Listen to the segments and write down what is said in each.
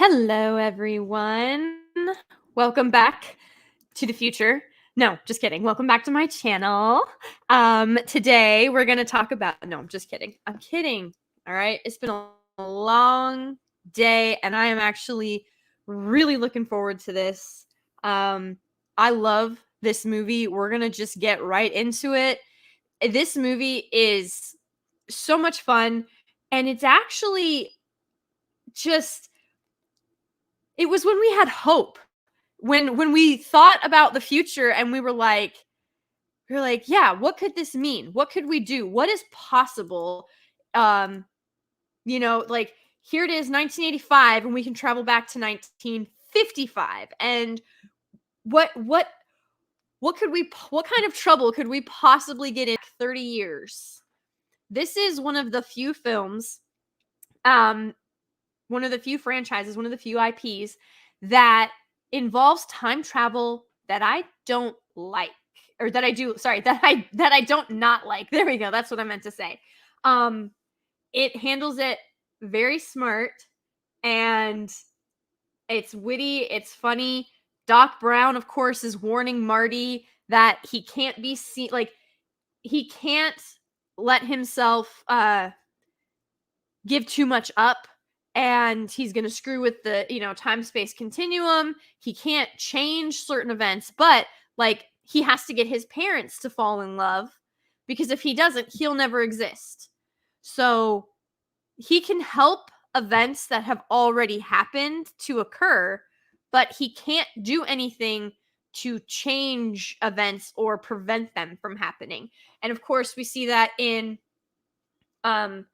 Hello, everyone. Welcome back to the future. No, just kidding. Welcome back to my channel. Today we're going to talk about, no, I'm just kidding. I'm kidding. All right. It's been a long day and I am actually really looking forward to this. I love this movie. We're going to just get right into it. This movie is so much fun and it's actually just it was when we had hope, when we thought about the future and we were like, yeah, what could this mean? What could we do? What is possible? um like, here it is, 1985, and we can travel back to 1955, and what kind of trouble could we possibly get in 30 years? This is one of the few films, one of the few franchises, one of the few IPs that involves time travel that I don't like, or that I do, sorry, that I don't not like. There we go. That's what I meant to say. It handles it very smart, and it's witty, it's funny. Doc Brown, of course, is warning Marty that he can't be seen, like, he can't let himself give too much up, and he's going to screw with the, time space continuum. He can't change certain events, but like, he has to get his parents to fall in love, because if he doesn't, he'll never exist. So he can help events that have already happened to occur, but he can't do anything to change events or prevent them from happening. And of course, we see that in the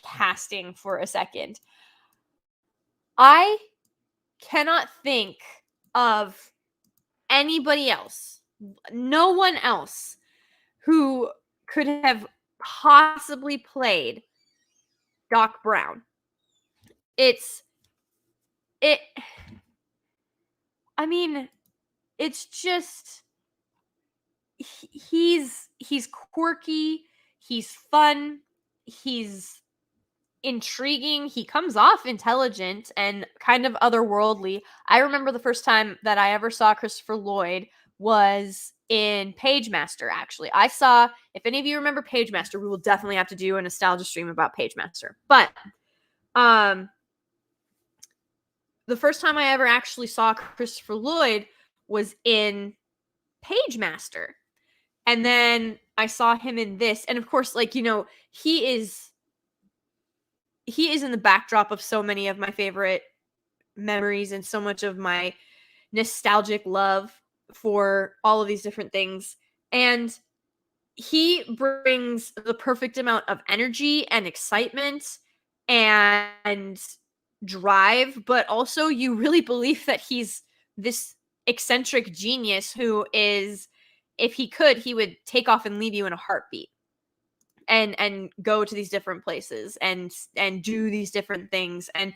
casting for a second. I cannot think of anybody else, no one else, who could have possibly played Doc Brown. It's just, he's quirky, he's fun, he's intriguing, he comes off intelligent and kind of otherworldly. I remember the first time that I ever saw Christopher Lloyd was in Pagemaster. Actually, if any of you remember Pagemaster, we will definitely have to do a nostalgia stream about Pagemaster. But the first time I ever actually saw Christopher Lloyd was in Pagemaster. And then I saw him in this. And of course, he is in the backdrop of so many of my favorite memories and so much of my nostalgic love for all of these different things. And he brings the perfect amount of energy and excitement and drive, but also you really believe that he's this eccentric genius who is, if he could, he would take off and leave you in a heartbeat and go to these different places and do these different things. And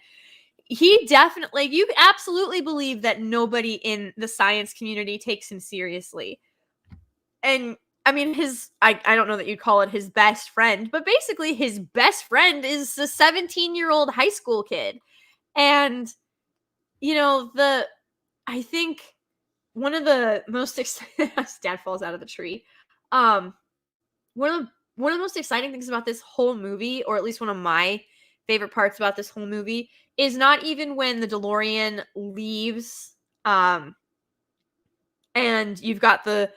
he definitely, you absolutely believe that nobody in the science community takes him seriously. And I mean, I don't know that you'd call it his best friend, but basically his best friend is a 17-year-old high school kid. And, I think one of the most dad falls out of the tree. One of the most exciting things about this whole movie, or at least one of my favorite parts about this whole movie, is not even when the DeLorean leaves, and you've got the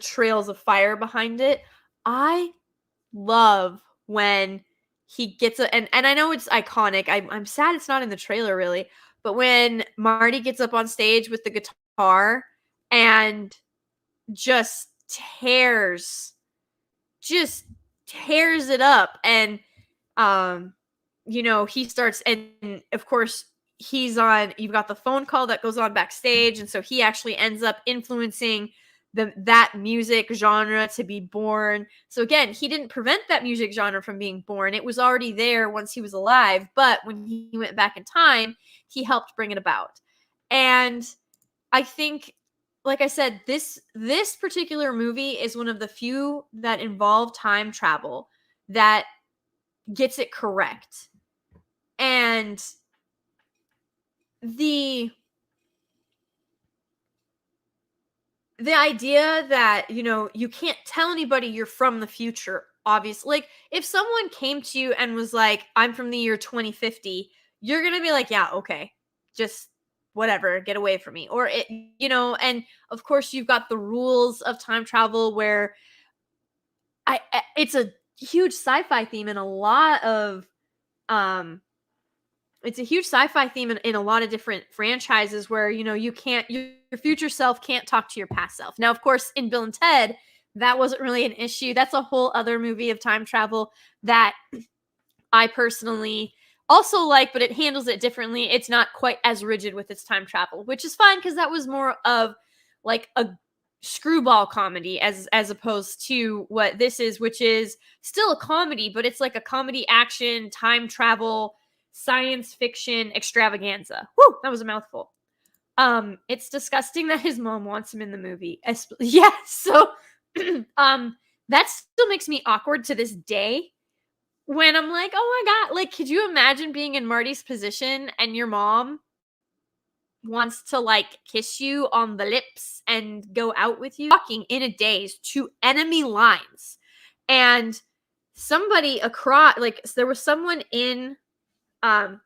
trails of fire behind it. I love when he gets and I know it's iconic. I'm sad it's not in the trailer, really, but when Marty gets up on stage with the guitar and just tears it up, and he starts, and of course you've got the phone call that goes on backstage, and so he actually ends up influencing that music genre to be born. So again, he didn't prevent that music genre from being born. It was already there once he was alive, but when he went back in time, he helped bring it about. And I think, like I said, this particular movie is one of the few that involve time travel that gets it correct. And the the idea that, you can't tell anybody you're from the future, obviously. Like, if someone came to you and was like, I'm from the year 2050, you're going to be like, yeah, okay, just whatever, get away from me. Or and of course, you've got the rules of time travel where it's a huge sci-fi theme in a lot of, it's a huge sci-fi theme in a lot of different franchises where you can't your future self can't talk to your past self. Now, of course, in Bill and Ted, that wasn't really an issue. That's a whole other movie of time travel that I personally also like, but it handles it differently. It's not quite as rigid with its time travel, which is fine because that was more of like a screwball comedy as opposed to what this is, which is still a comedy, but it's like a comedy action time travel science fiction extravaganza. Whew, that was a mouthful. It's disgusting that his mom wants him in the movie. Yeah, so that still makes me awkward to this day when I'm like, oh my god, like, could you imagine being in Marty's position and your mom wants to like kiss you on the lips and go out with you? Walking in a daze to enemy lines, and somebody across, like, there was someone in, I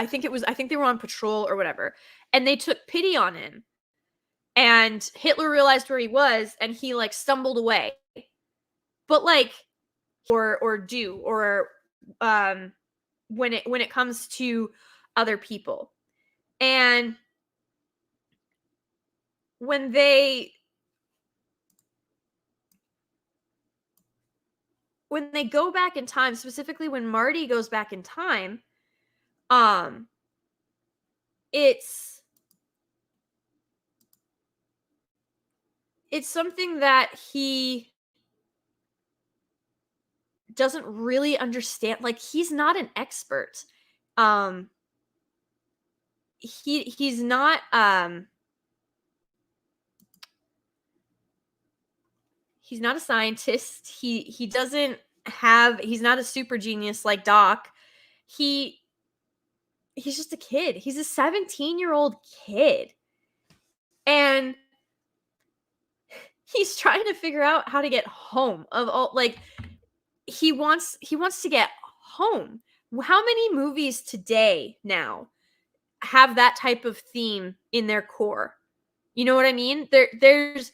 think they were on patrol or whatever, and they took pity on him, and Hitler realized where he was, and he like stumbled away. But like, or when it comes to other people, and when they go back in time, specifically when Marty goes back in time, um it's something that he doesn't really understand. Like, he's not an expert. um he's not, he's not a scientist. He doesn't have he's not a super genius like Doc. He he's just a kid. He's a 17-year-old kid. And he's trying to figure out how to get home. Of all, like, he wants to get home. How many movies today now have that type of theme in their core? You know what I mean? There's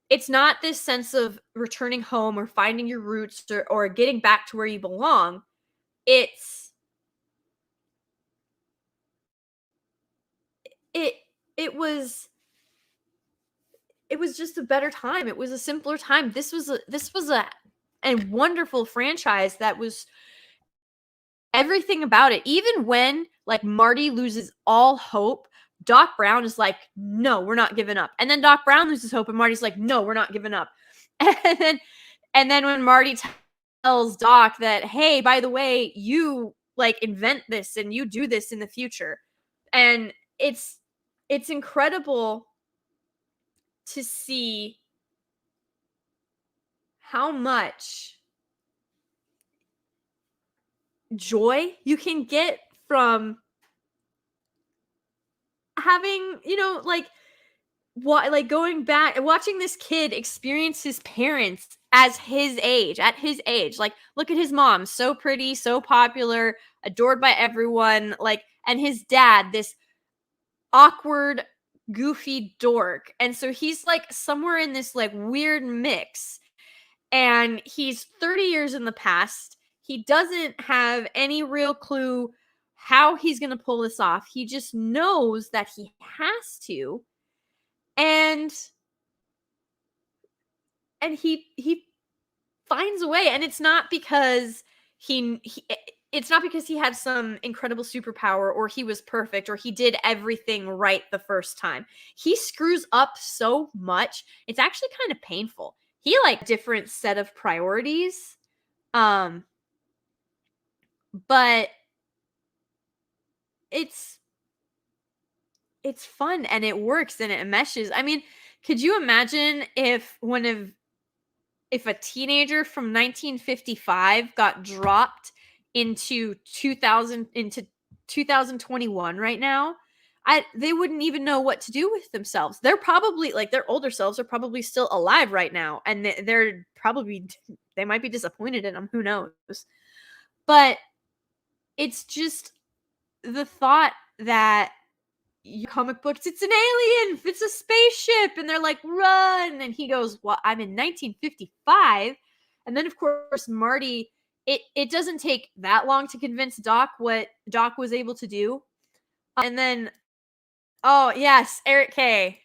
it's not this sense of returning home or finding your roots, or getting back to where you belong. It's it it was just a better time. It was a simpler time. This was a wonderful franchise that was everything about it. Even when like Marty loses all hope, Doc Brown is like, "No, we're not giving up." And then Doc Brown loses hope and Marty's like, "No, we're not giving up." And then when Marty tells Doc that, "Hey, by the way, you like invent this and you do this in the future." And it's incredible to see how much joy you can get from having, like, what, like, going back and watching this kid experience his parents as at his age. Like, look at his mom, so pretty, so popular, adored by everyone, like, and his dad, this awkward, goofy dork. And so he's like somewhere in this like weird mix, and he's 30 years in the past. He doesn't have any real clue how he's going to pull this off. He just knows that he has to. And he finds a way, and it's not because it's not because he had some incredible superpower, or he was perfect, or he did everything right the first time. He screws up so much. It's actually kind of painful. He like different set of priorities. But it's fun and it works and it meshes. I mean, could you imagine if if a teenager from 1955 got dropped into 2021 right now, they wouldn't even know what to do with themselves. They're probably like their older selves are probably still alive right now, and they're probably they might be disappointed in them. Who knows? But it's just the thought that comic books, it's an alien, it's a spaceship, and they're like, run, and he goes, well, I'm in 1955, and then of course Marty, it doesn't take that long to convince Doc what Doc was able to do, and then oh yes, Eric K.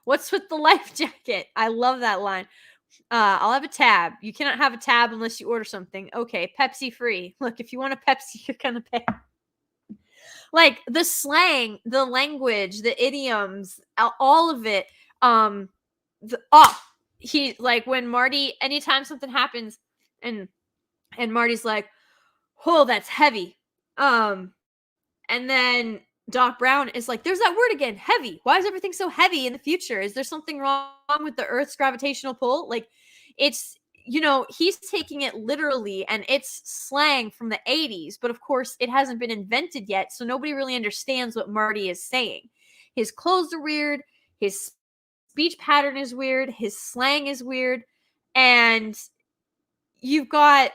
what's with the life jacket? I love that line. I'll have a tab. You cannot have a tab unless you order something. Okay, Pepsi free. Look, if you want a Pepsi, you're gonna pay. Like the slang, the language, the idioms, all of it. He like when Marty, anytime something happens, and Marty's like, "Oh, that's heavy." And then Doc Brown is like, "There's that word again, heavy. Why is everything so heavy in the future? Is there something wrong with the Earth's gravitational pull?" Like, it's he's taking it literally, and it's slang from the 80s, but of course it hasn't been invented yet, so nobody really understands what Marty is saying. His clothes are weird, his speech pattern is weird, his slang is weird, and you've got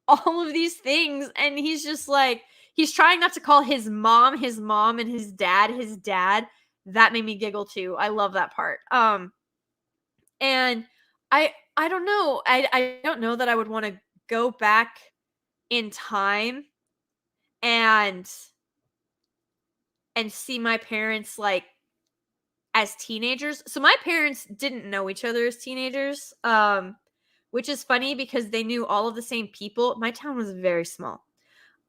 all of these things, and he's just like, he's trying not to call his mom, and his dad, his dad. That made me giggle too. I love that part. And I don't know. I don't know that I would want to go back in time and see my parents like as teenagers. So my parents didn't know each other as teenagers. Which is funny because they knew all of the same people. My town was very small.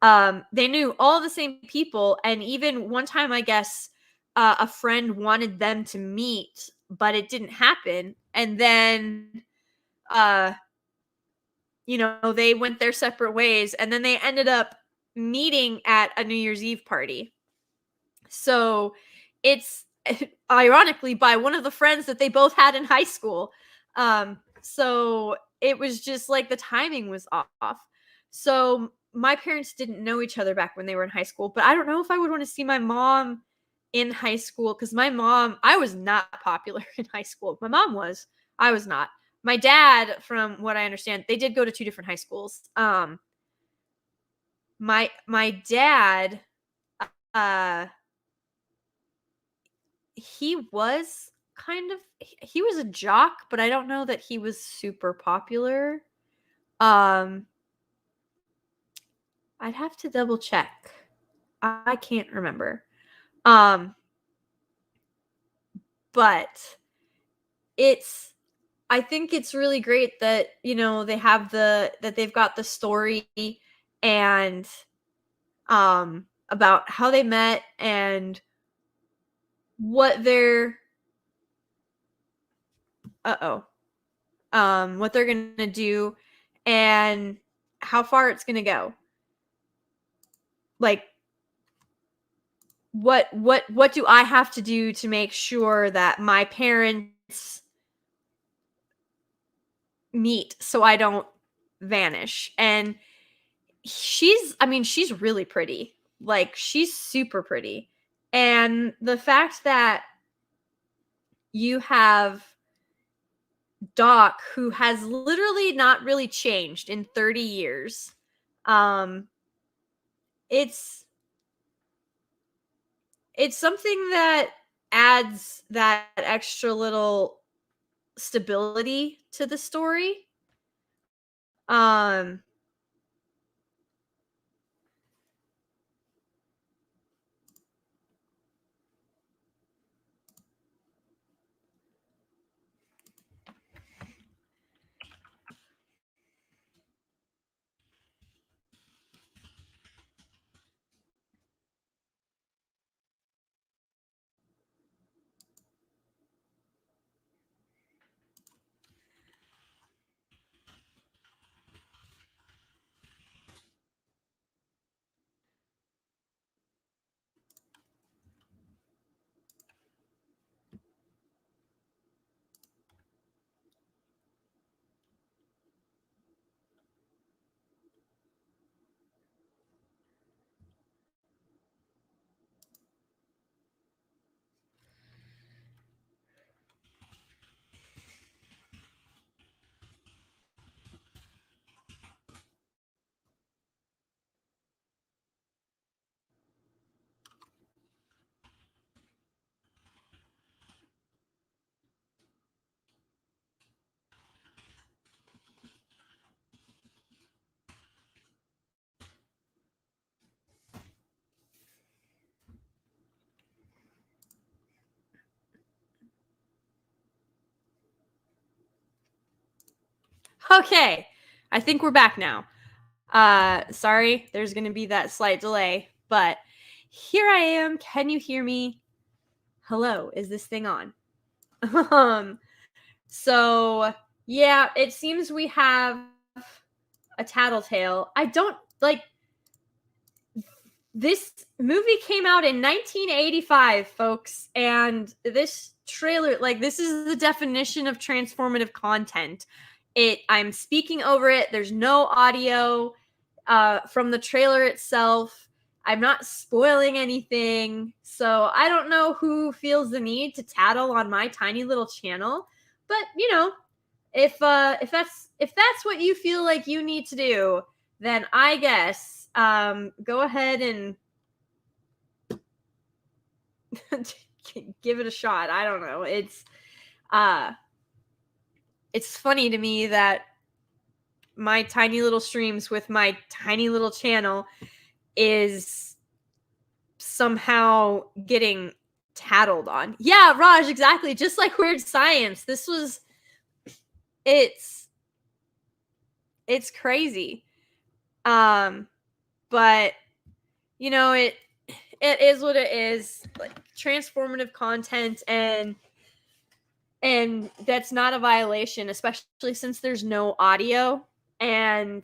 They knew all the same people, and even one time, I guess, a friend wanted them to meet, but it didn't happen. And then, they went their separate ways, and then they ended up meeting at a New Year's Eve party. So it's ironically by one of the friends that they both had in high school. So it was just like the timing was off. So my parents didn't know each other back when they were in high school, but I don't know if I would want to see my mom in high school, because I was not popular in high school. My mom was. I was not. My dad, from what I understand, they did go to two different high schools. My dad, he was he was a jock, but I don't know that he was super popular. I'd have to double check. I can't remember. But I think it's really great that, they have that they've got the story, and about how they met, and what they're what they're gonna do, and how far it's gonna go. Like, what do I have to do to make sure that my parents meet so I don't vanish? And she's really pretty. Like, she's super pretty. And the fact that you have Doc, who has literally not really changed in 30 years. It's something that adds that extra little stability to the story. Um Okay, I think we're back now. Sorry, there's gonna be that slight delay, but here I am. Can you hear me? Hello, is this thing on? um, so yeah, it seems we have a tattletale. I don't like this movie came out in 1985, folks, and this trailer, like, this is the definition of transformative content. I'm speaking over it. There's no audio from the trailer itself. I'm not spoiling anything, so I don't know who feels the need to tattle on my tiny little channel. But if that's what you feel like you need to do, then I guess go ahead and give it a shot. I don't know. It's funny to me that my tiny little streams with my tiny little channel is somehow getting tattled on. Yeah, Raj, exactly. Just like Weird Science. It's crazy. But it is what it is. Like, transformative content, and that's not a violation, especially since there's no audio. And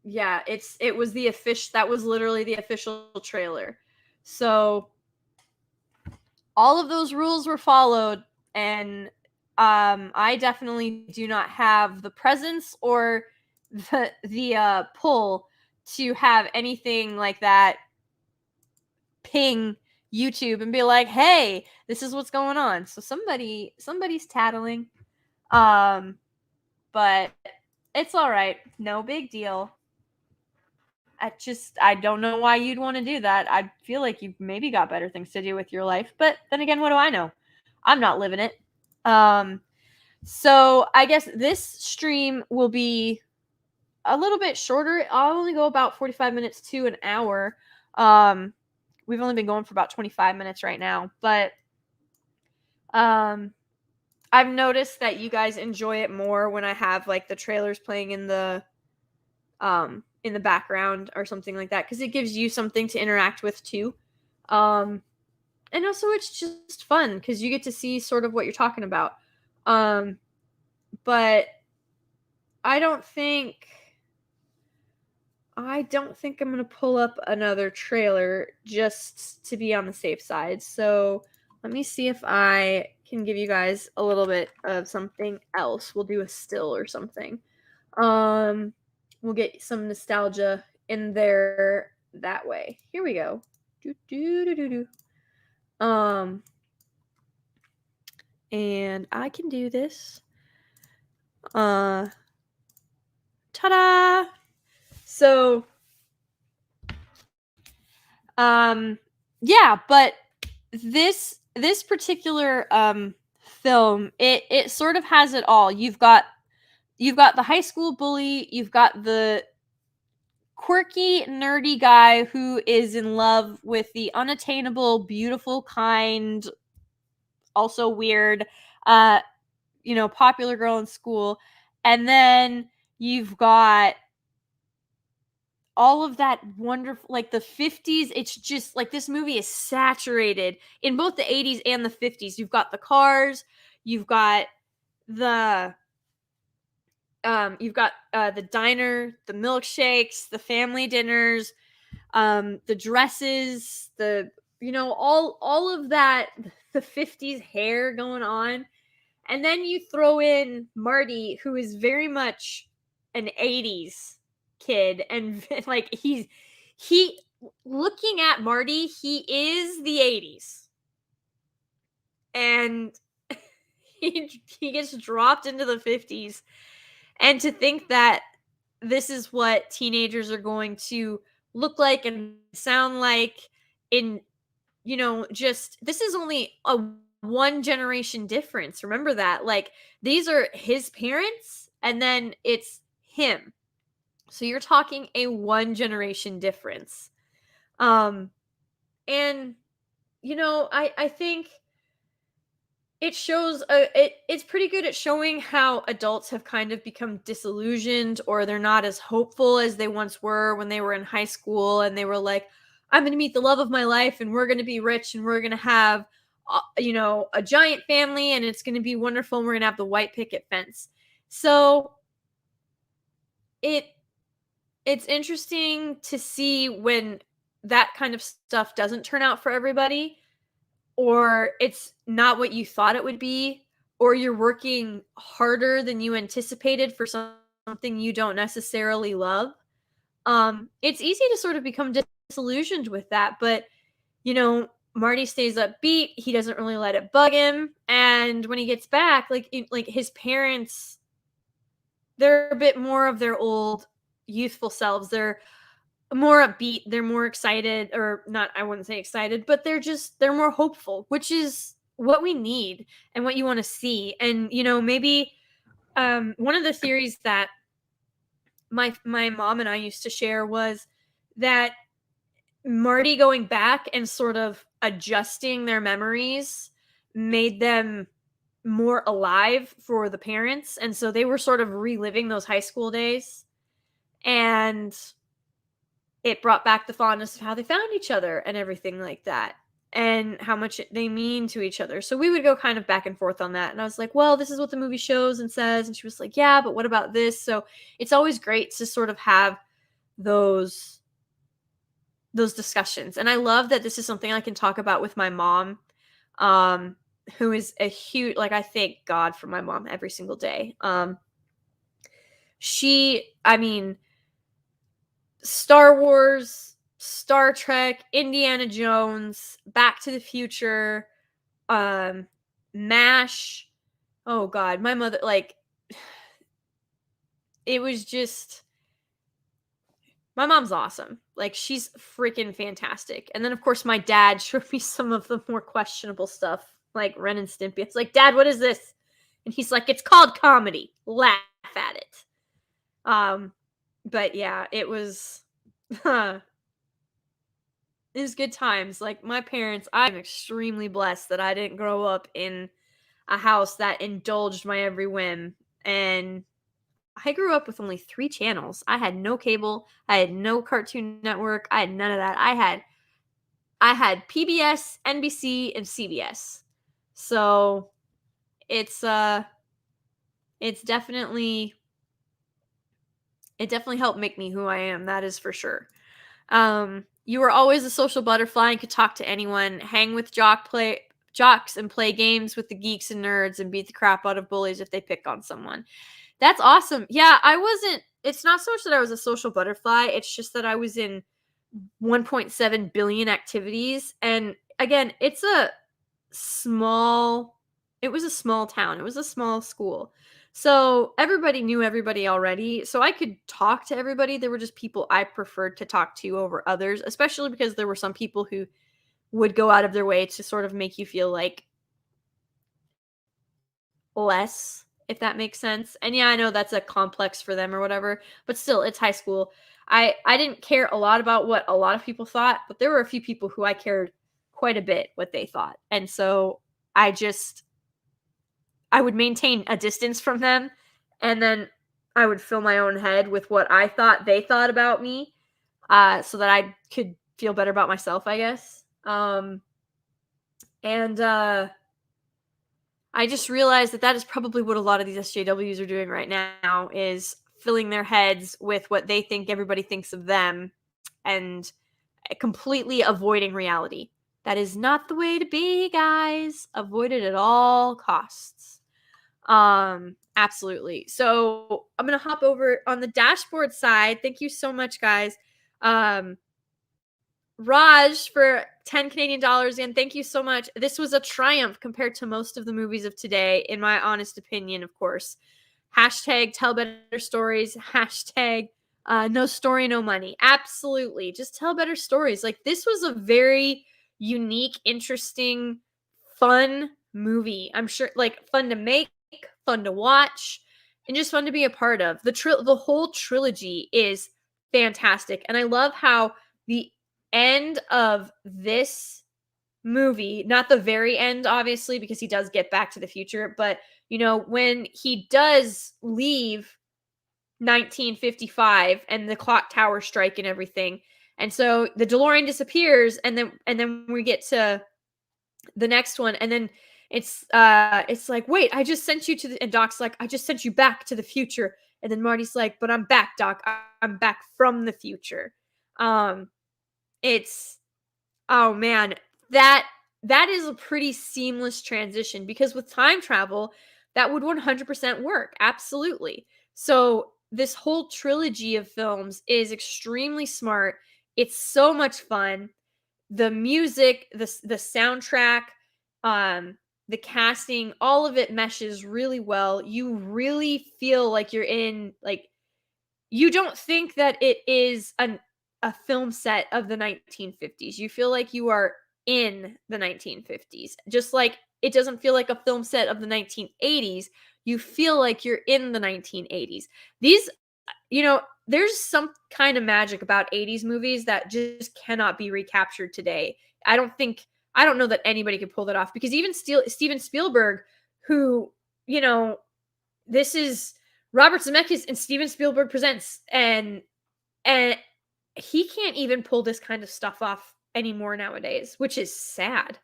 yeah, it was the official, that was literally the official trailer. So all of those rules were followed, and I definitely do not have the presence or the pull to have anything like that ping YouTube and be like, "Hey, this is what's going on." So somebody's tattling. But it's all right. No big deal. I don't know why you'd want to do that. I feel like you've maybe got better things to do with your life, but then again, what do I know? I'm not living it. So I guess this stream will be a little bit shorter. I'll only go about 45 minutes to an hour. We've only been going for about 25 minutes right now, but I've noticed that you guys enjoy it more when I have like the trailers playing in the background or something like that, because it gives you something to interact with too. And also it's just fun because you get to see sort of what you're talking about. But I don't think I'm going to pull up another trailer just to be on the safe side. So let me see if I can give you guys a little bit of something else. We'll do a still or something. We'll get some nostalgia in there that way. Here we go. And I can do this. Ta-da! So, yeah, but this particular film, it sort of has it all. You've got the high school bully, you've got the quirky, nerdy guy who is in love with the unattainable, beautiful, kind, also weird, popular girl in school. And then you've got all of that wonderful, like the 50s. It's just like this movie is saturated in both the 80s and the 50s. You've got the cars, you've got the diner, the milkshakes, the family dinners, the dresses, all of that, the 50s hair going on. And then you throw in Marty, who is very much an 80s kid, and like he looking at Marty, he is the 80s. And he gets dropped into the 50s. And to think that this is what teenagers are going to look like and sound like in, just, this is only a one generation difference. Remember that. Like, these are his parents and then it's him. So you're talking a one generation difference. And I think It shows it's pretty good at showing how adults have kind of become disillusioned, or they're not as hopeful as they once were when they were in high school and they were like, I'm going to meet the love of my life and we're going to be rich and we're going to have a giant family and it's going to be wonderful and we're going to have the white picket fence. So it it's interesting to see when that kind of stuff doesn't turn out for everybody, or it's not what you thought it would be, or you're working harder than you anticipated for something you don't necessarily love. It's easy to sort of become disillusioned with that, but Marty stays upbeat. He doesn't really let it bug him, and when he gets back, like his parents, they're a bit more of their old youthful selves. They're more upbeat, they're more excited, or not, I wouldn't say excited, but they're more hopeful, which is what we need and what you want to see. And maybe one of the theories that my mom and I used to share was that Marty going back and sort of adjusting their memories made them more alive for the parents, and so they were sort of reliving those high school days, and it brought back the fondness of how they found each other and everything like that, and how much they mean to each other. So we would go kind of back and forth on that. And I was like, well, this is what the movie shows and says. And she was like, yeah, but what about this? So it's always great to sort of have those discussions. And I love that this is something I can talk about with my mom, who is a huge, like, I thank God for my mom every single day. I mean, Star Wars, Star Trek, Indiana Jones, Back to the Future, MASH. Oh god, my mother, like, it was just, my mom's awesome. Like, she's freaking fantastic. And then of course my dad showed me some of the more questionable stuff, like Ren and Stimpy. It's like, "Dad, what is this?" And he's like, "It's called comedy. Laugh at it." But yeah, it was it was good times. Like, my parents, I'm extremely blessed that I didn't grow up in a house that indulged my every whim. And I grew up with only 3 channels. I had no cable, I had no Cartoon Network, I had none of that. I had PBS, NBC, and CBS. So, it's it's definitely it definitely helped make me who I am, that is for sure. You were always a social butterfly and could talk to anyone, hang with jocks and play games with the geeks and nerds and beat the crap out of bullies if they pick on someone. That's awesome. Yeah, it's not so much that I was a social butterfly, it's just that I was in 1.7 billion activities. And again, it was a small town. It was a small school. So everybody knew everybody already. So I could talk to everybody. There were just people I preferred to talk to over others, especially because there were some people who would go out of their way to sort of make you feel like less, if that makes sense. And yeah, I know that's a complex for them or whatever, but still, it's high school. I didn't care a lot about what a lot of people thought, but there were a few people who I cared quite a bit what they thought. And so I just I would maintain a distance from them, and then I would fill my own head with what I thought they thought about me, so that I could feel better about myself, I guess. And I just realized that that is probably what a lot of these SJWs are doing right now, is filling their heads with what they think everybody thinks of them, and completely avoiding reality. That is not the way to be, guys. Avoid it at all costs. Absolutely. So I'm gonna hop over on the dashboard side. Thank you so much, guys. Raj for 10 Canadian dollars, and thank you so much. This was a triumph compared to most of the movies of today, in my honest opinion, of course. Hashtag tell better stories. Hashtag no story, no money. Absolutely. Just tell better stories. Like, this was a very unique, interesting, fun movie. I'm sure, like, fun to make, fun to watch, and just fun to be a part of. The whole trilogy is fantastic. And I love how the end of this movie, not the very end, obviously, because he does get back to the future, but, when he does leave 1955 and the clock tower strike and everything, and so the DeLorean disappears, and then we get to the next one, and then it's like, "Wait, I just sent you to the," and Doc's like, "I just sent you back to the future." And then Marty's like, "But I'm back, Doc. I'm back from the future." Um, it's Oh man, that that is a pretty seamless transition because with time travel, that would 100% work. Absolutely. So, this whole trilogy of films is extremely smart. It's so much fun. The music, the soundtrack, the casting, all of it meshes really well. You really feel like you're in, like, you don't think that it is a film set of the 1950s. You feel like you are in the 1950s. Just like it doesn't feel like a film set of the 1980s. You feel like you're in the 1980s. These, there's some kind of magic about 80s movies that just cannot be recaptured today. I don't know that anybody could pull that off because even Steven Spielberg, who, you know, this is Robert Zemeckis and Steven Spielberg presents, and he can't even pull this kind of stuff off anymore nowadays, which is sad.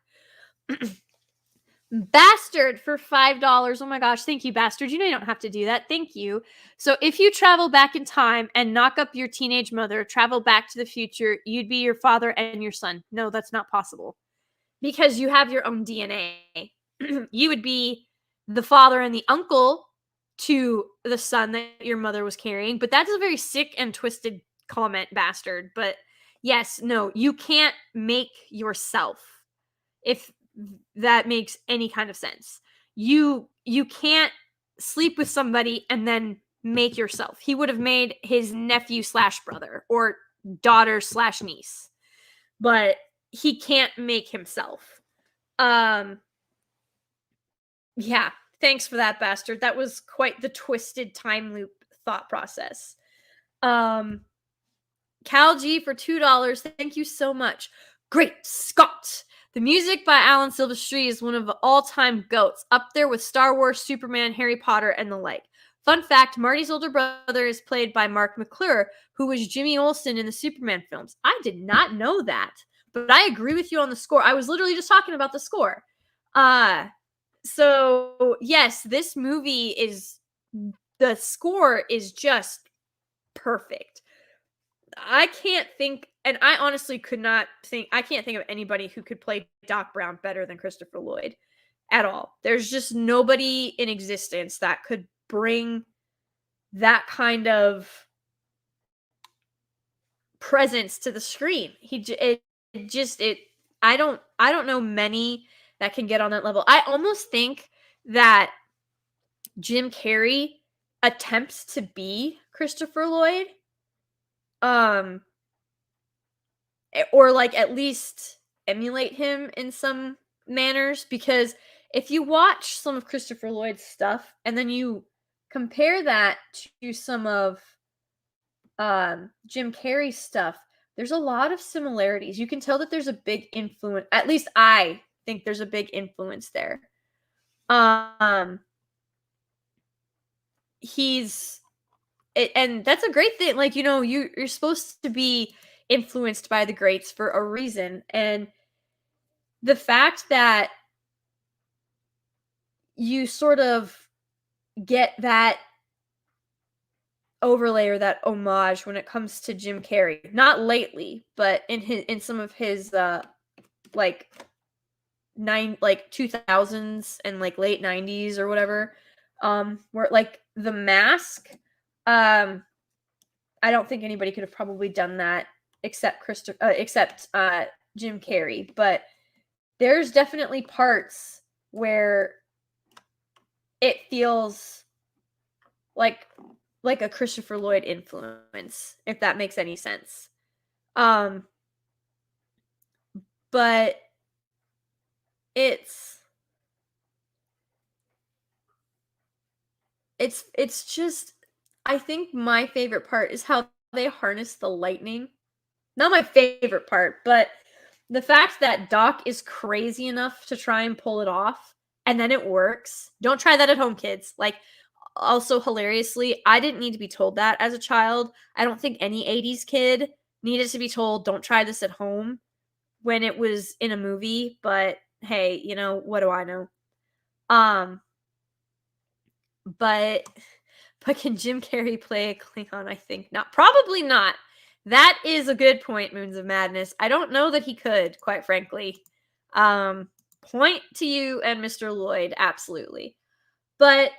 Bastard for $5. Oh my gosh, thank you, Bastard. You don't have to do that. Thank you. So, if you travel back in time and knock up your teenage mother, travel back to the future, you'd be your father and your son. No, that's not possible because you have your own DNA. You would be the father and the uncle to the son that your mother was carrying, but that's a very sick and twisted comment, Bastard. But yes, no, you can't make yourself, if that makes any kind of sense. You can't sleep with somebody and then make yourself. He would have made his nephew slash brother or daughter slash niece, but he can't make himself. Yeah, thanks for that, Bastard. That was quite the twisted time loop thought process. Um, Cal G for $2. Thank you so much. Great Scott! The music by Alan Silvestri is one of the all-time goats, up there with Star Wars, Superman, Harry Potter, and the like. Fun fact, Marty's older brother is played by Mark McClure, who was Jimmy Olsen in the Superman films. I did not know that, but I agree with you on the score. I was literally just talking about the score. So yes, this movie is, the score is just perfect. I can't think, and I honestly could not think, I can't think of anybody who could play Doc Brown better than Christopher Lloyd at all. There's just nobody in existence that could bring that kind of presence to the screen. It just it I don't know many that can get on that level. I almost think that Jim Carrey attempts to be Christopher Lloyd, um or like at least emulate him in some manners, because if you watch some of Christopher Lloyd's stuff and then you compare that to some of Jim Carrey's stuff, there's a lot of similarities. You can tell that there's a big influence. At least I think there's a big influence there. Um he's and that's a great thing. Like, you're supposed to be influenced by the greats for a reason. And the fact that you sort of get that overlay or that homage when it comes to Jim Carrey, not lately, but in some of his like 2000s and like late 90s or whatever, where like The Mask, I don't think anybody could have probably done that except Jim Carrey, but there's definitely parts where it feels like a Christopher Lloyd influence, if that makes any sense. But it's just, I think my favorite part is how they harness the lightning. Not my favorite part, but The fact that Doc is crazy enough to try and pull it off, and then it works. Don't try that at home, kids. Like, also hilariously, I didn't need to be told that as a child. I don't think any 80s kid needed to be told, "Don't try this at home," when it was in a movie, but hey, what do I know? Um, but can Jim Carrey play a Klingon? I think not. Probably not. That is a good point, Moons of Madness. I don't know that he could, quite frankly. Point to you and Mr. Lloyd, absolutely. But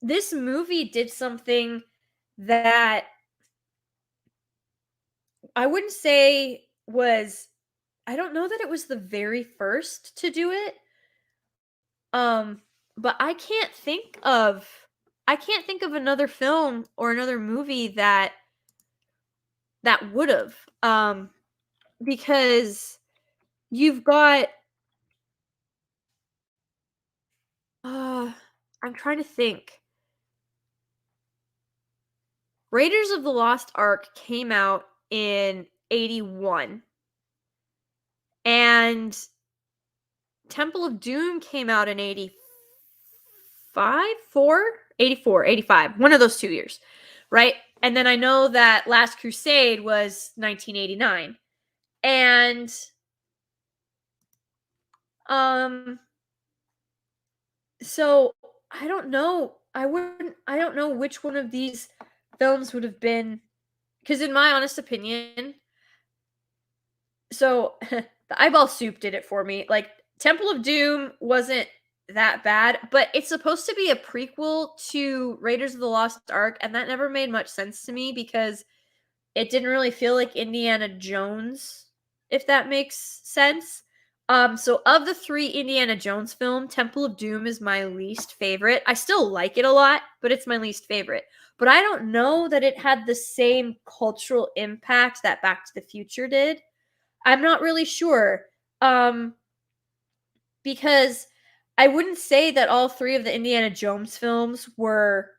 this movie did something that I wouldn't say was, I don't know that it was the very first to do it. But I can't think of another film or another movie that would have. Because you've got I'm trying to think. Raiders of the Lost Ark came out in 81 and Temple of Doom came out in 85, 4, 84, 85, one of those 2 years, right? And then I know that Last Crusade was 1989. And so I don't know. I don't know which one of these films would have been, because in my honest opinion, so the eyeball soup did it for me. Like, Temple of Doom wasn't that bad, but it's supposed to be a prequel to Raiders of the Lost Ark, and that never made much sense to me because it didn't really feel like Indiana Jones, if that makes sense. So of the 3 Indiana Jones film, Temple of Doom is my least favorite. I still like it a lot, but it's my least favorite. But I don't know that it had the same cultural impact that Back to the Future did. I'm not really sure. Because I wouldn't say that all 3 of the Indiana Jones films were,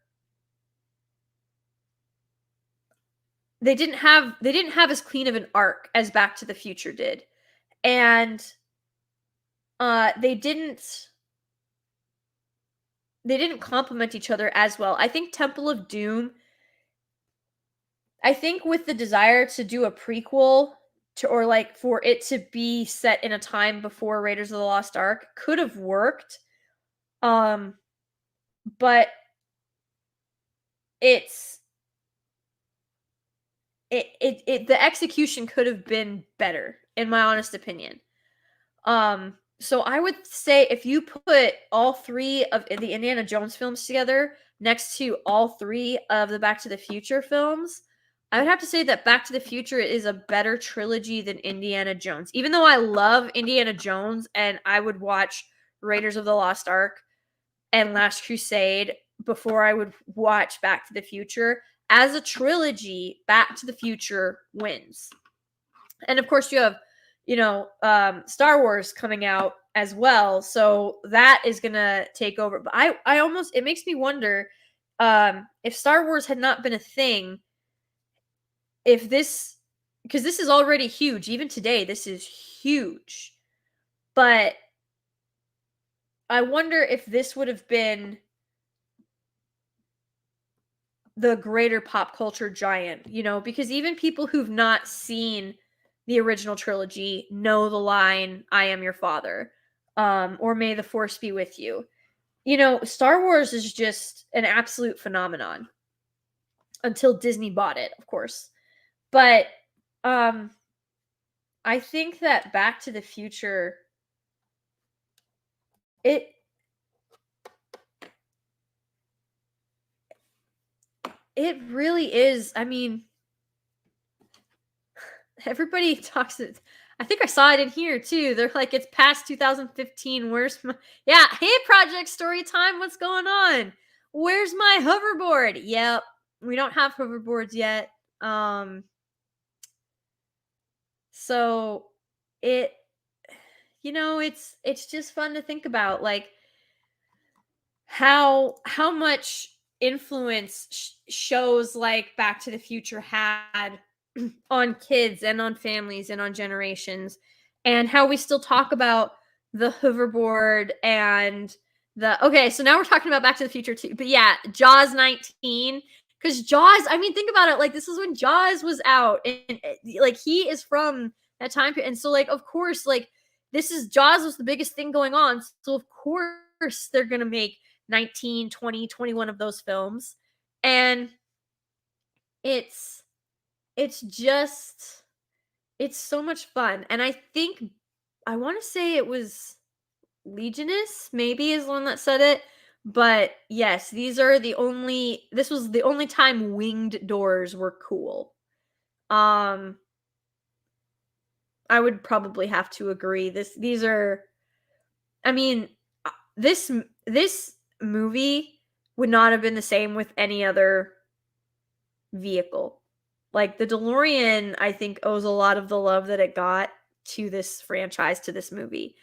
they didn't have as clean of an arc as Back to the Future did. And they didn't complement each other as well. I think Temple of Doom, I think with the desire to do a prequel to, or like for it to be set in a time before Raiders of the Lost Ark, could have worked. But it's the execution could have been better, in my honest opinion. So I would say if you put all 3 of the Indiana Jones films together next to all 3 of the Back to the Future films, I would have to say that Back to the Future is a better trilogy than Indiana Jones. Even though I love Indiana Jones and I would watch Raiders of the Lost Ark and Last Crusade before I would watch Back to the Future, as a trilogy, Back to the Future wins. And of course you have, Star Wars coming out as well, so that is gonna take over. But I almost, it makes me wonder, if Star Wars had not been a thing, if this, because this is already huge, even today, this is huge. But I wonder if this would have been the greater pop culture giant, because even people who've not seen the original trilogy know the line, "I am your father," or "May the force be with you." Star Wars is just an absolute phenomenon until Disney bought it, of course. But I think that Back to the Future, it really is. I mean, everybody talks it. I think I saw it in here too. They're like, it's past 2015. Where's my, yeah, hey, Project Storytime, what's going on? Where's my hoverboard? Yep, we don't have hoverboards yet. So it, it's just fun to think about, like, how much influence shows like Back to the Future had on kids and on families and on generations. and how we still talk about the hoverboard and okay, so now we're talking about Back to the Future too. But yeah, Jaws 19, because Jaws, I mean, think about it, like this is when Jaws was out, and like he is from that time period, and so like of course, like this is Jaws was the biggest thing going on, so of course they're gonna make 19, 20, 21 of those films. And it's just it's so much fun. And I think I want to say it was Legionus, maybe, is the one that said it. But yes, this was the only time winged doors were cool. Um I would probably have to agree. These are, I mean, this movie would not have been the same with any other vehicle. Like the DeLorean, I think owes a lot of the love that it got to this franchise, to this movie.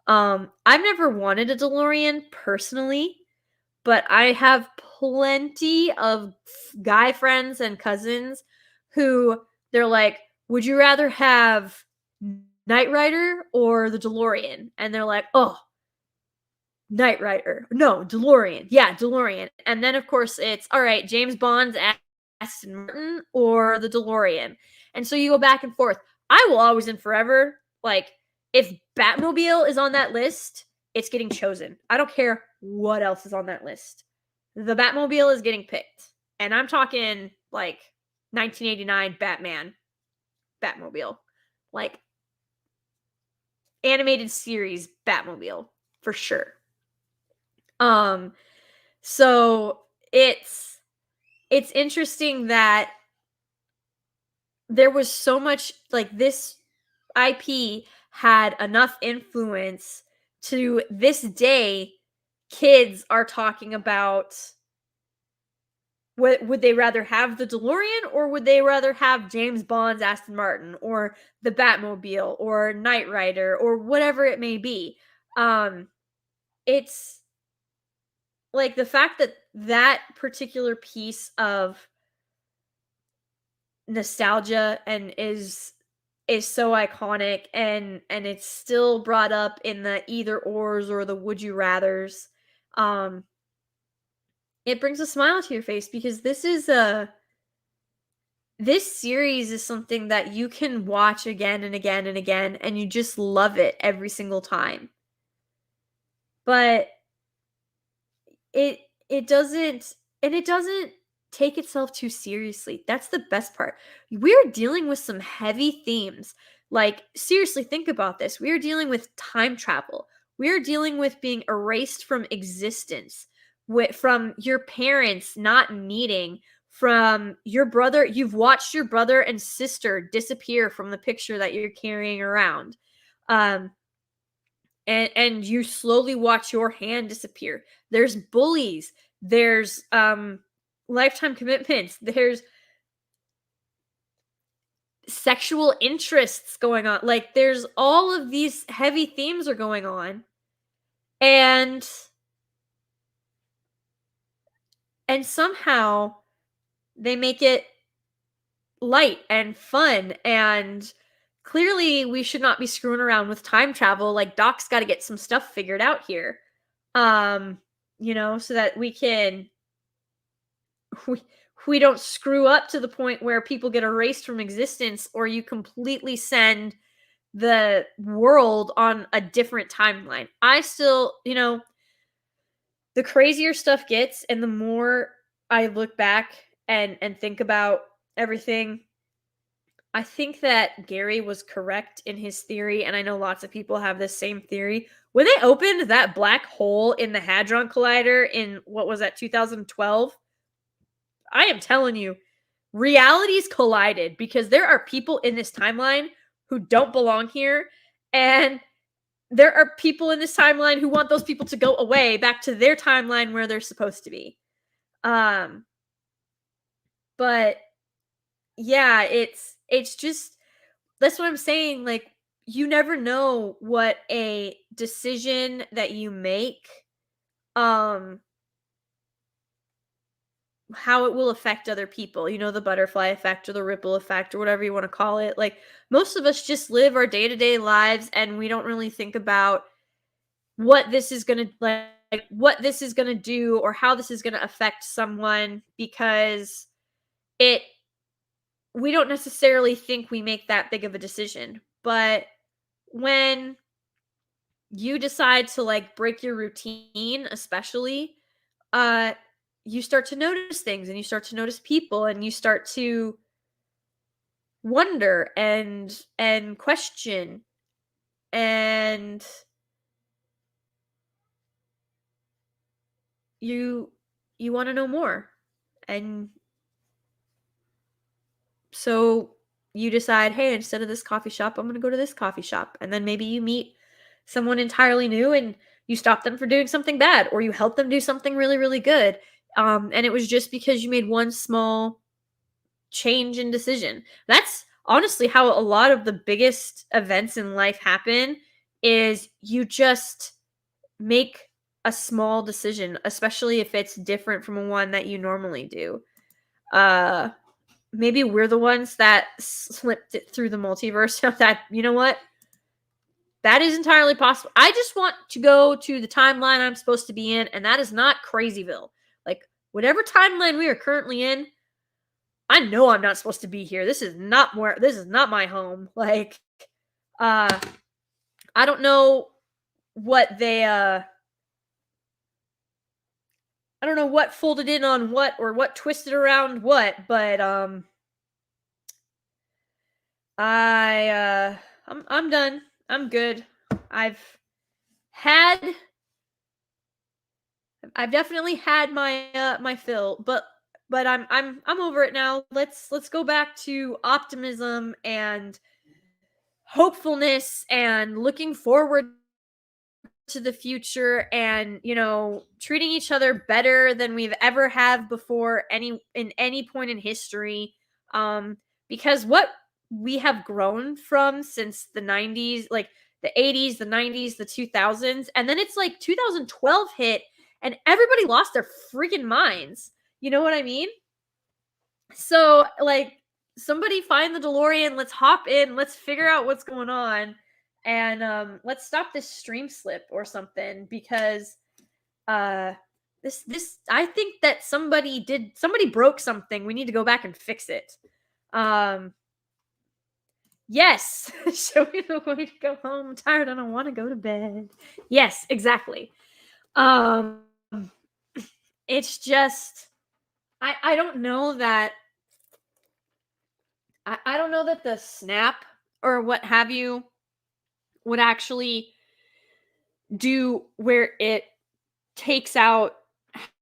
I've never wanted a DeLorean personally, but I have plenty of guy friends and cousins who they're like, "Would you rather have Knight Rider or the DeLorean?" And they're like, "Oh, Knight Rider. No, DeLorean. Yeah, DeLorean." And then of course it's all right, James Bond's Aston Martin or the DeLorean. And so you go back and forth. I will always and forever, like, if Batmobile is on that list, it's getting chosen. I don't care what else is on that list. The Batmobile is getting picked. And I'm talking like 1989 Batman Batmobile. Like animated series Batmobile for sure. So it's interesting that there was so much, like, this IP had enough influence to this day kids are talking about would they rather have the DeLorean or would they rather have James Bond's Aston Martin or the Batmobile or Knight Rider or whatever it may be. It's like the fact that that particular piece of nostalgia and is so iconic, and it's still brought up in the either ors or the would you rathers. um it brings a smile to your face because this series is something that you can watch again and again and again, and you just love it every single time. But it it doesn't it doesn't take itself too seriously. That's the best part. We're dealing with some heavy themes. Like, seriously, think about this. We are dealing with time travel. We are dealing with being erased from existence, from your parents not meeting, from your brother. You've watched your brother and sister disappear from the picture that you're carrying around. Um, and you slowly watch your hand disappear. There's bullies, there's lifetime commitments, there's sexual interests going on. Like, there's all of these heavy themes are going on, and somehow they make it light and fun. And clearly we should not be screwing around with time travel. Like, Doc's got to get some stuff figured out here. um so that we we don't screw up to the point where people get erased from existence, or you completely send the world on a different timeline. I still, the crazier stuff gets and the more I look back and think about everything, I think that Gary was correct in his theory, and I know lots of people have this same theory. When they opened that black hole in the Hadron Collider in, what was that, 2012? I am telling you, realities collided because there are people in this timeline who don't belong here, and there are people in this timeline who want those people to go away back to their timeline where they're supposed to be. Um, but yeah, it's just, that's what I'm saying. Like, you never know what a decision that you make, um, how it will affect other people, the butterfly effect or the ripple effect or whatever you want to call it. Like most of us just live our day-to-day lives and we don't really think about what this is going to like what this is going to do or how this is going to affect someone because it we don't necessarily think we make that big of a decision. But when you decide to like break your routine, especially, uh you start to notice things and you start to notice people and you start to wonder and question and you you want to know more. And so you decide, hey, instead of this coffee shop, I'm going to go to this coffee shop. And then maybe you meet someone entirely new and you stop them for doing something bad or you help them do something really, really good. And it was just because you made one small change in decision. That's honestly how a lot of the biggest events in life happen is you just make a small decision, especially if it's different from one that you normally do. Uh Maybe we're the ones that slipped it through the multiverse. That, you know what? That is entirely possible. I just want to go to the timeline I'm supposed to be in, and that is not Crazyville. Like, whatever timeline we are currently in, I know I'm not supposed to be here. This is not my home. Like, uh, I don't know what they, I don't know what folded in on what or what twisted around what, but, I, I'm done. I'm good. I've had I've definitely had my fill, but I'm over it now. Let's go back to optimism and hopefulness and looking forward to the future and, treating each other better than we've ever have before in any point in history. Because what we have grown from since the 90s, like the 80s, the 90s, the 2000s, and then it's like 2012 hit and everybody lost their freaking minds. You know what I mean? So, like, somebody find the DeLorean, let's hop in, let's figure out what's going on, and let's stop this stream slip or something because uh this I think that somebody broke something. We need to go back and fix it. Um yes. Show me the way to go home. I'm tired, I don't want to go to bed. Yes, exactly. Um it's just I don't know that I don't know that the snap or what have you would actually do where it takes out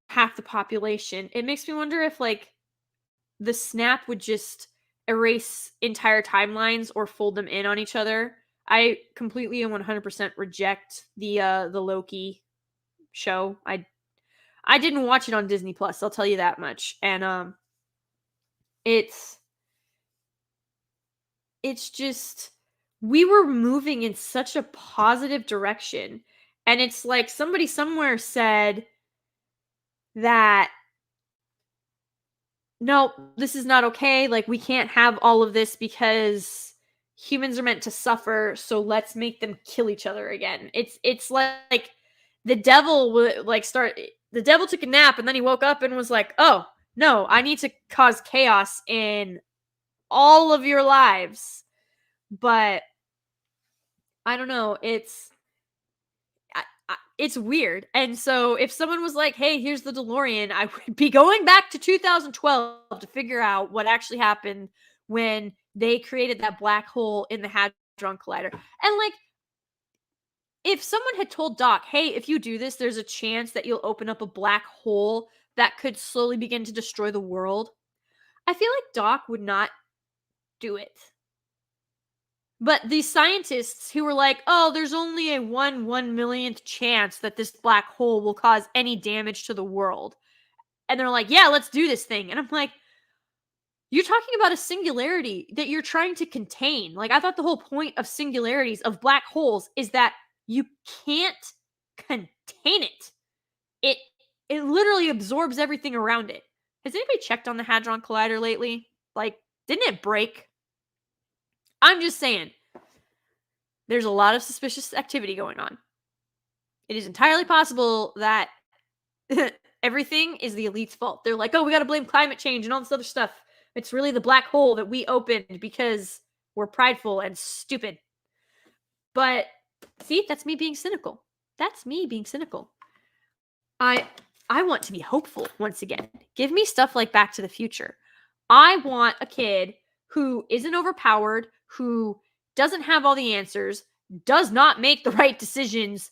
half the population. It makes me wonder if like the snap would just erase entire timelines or fold them in on each other. I completely and 100% reject the Loki show. I didn't watch it on Disney Plus, I'll tell you that much. And it's it's just we were moving in such a positive direction. And it's like somebody somewhere said that no, this is not okay. Like we can't have all of this because humans are meant to suffer, so let's make them kill each other again. It's like the devil would like start the devil took a nap and then he woke up and was like, "Oh, no, I need to cause chaos in all of your lives." But I don't know, it's weird. And so if someone was like, "Hey, here's the DeLorean," I would be going back to 2012 to figure out what actually happened when they created that black hole in the Hadron Collider. And like if someone had told Doc, "Hey, if you do this, there's a chance that you'll open up a black hole that could slowly begin to destroy the world." I feel like Doc would not do it. But these scientists who were like, "Oh, there's only a 1/1 millionth chance that this black hole will cause any damage to the world." And they're like, "Yeah, let's do this thing." And I'm like, "You're talking about a singularity that you're trying to contain." Like I thought the whole point of singularities of black holes is that you can't contain it. It it literally absorbs everything around it. Has anybody checked on the Hadron Collider lately? Like, didn't it break? I'm just saying. There's a lot of suspicious activity going on. It is entirely possible that everything is the elite's fault. They're like, oh, we got to blame climate change and all this other stuff. It's really the black hole that we opened because we're prideful and stupid. But see, that's me being cynical. That's me being cynical. I want to be hopeful once again. Give me stuff like Back to the Future. I want a kid who isn't overpowered, who doesn't have all the answers, does not make the right decisions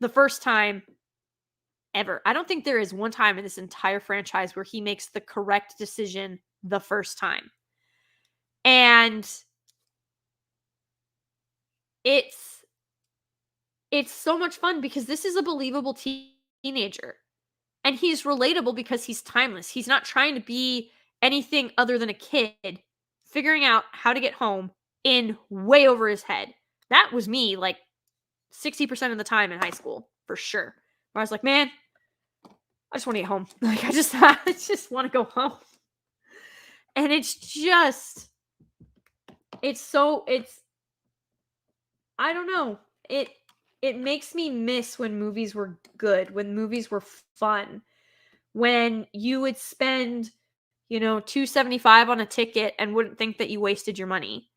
the first time ever. I don't think there is one time in this entire franchise where he makes the correct decision the first time. And it's so much fun because this is a believable teenager. And he's relatable because he's timeless. He's not trying to be anything other than a kid figuring out how to get home in way over his head. That was me like 60% of the time in high school, for sure. Where I was like, man, I just want to get home. Like, I just want to go home. And I don't know. It makes me miss when movies were good, when movies were fun, when you would spend, $2.75 on a ticket and wouldn't think that you wasted your money.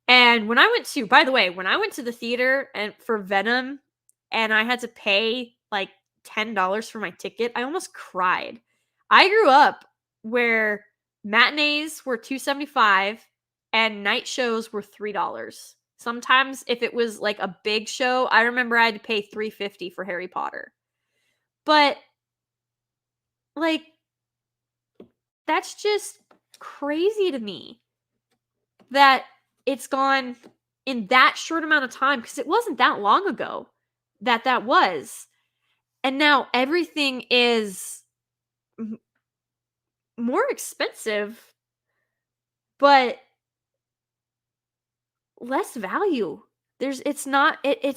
And when I went to the theater and for Venom and I had to pay like $10 for my ticket, I almost cried. I grew up where matinees were $2.75 and night shows were $3. Sometimes if it was like a big show, I remember I had to pay $3.50 for Harry Potter. But like, that's just crazy to me that it's gone in that short amount of time, because it wasn't that long ago that was. And now everything is more expensive, but less value. It's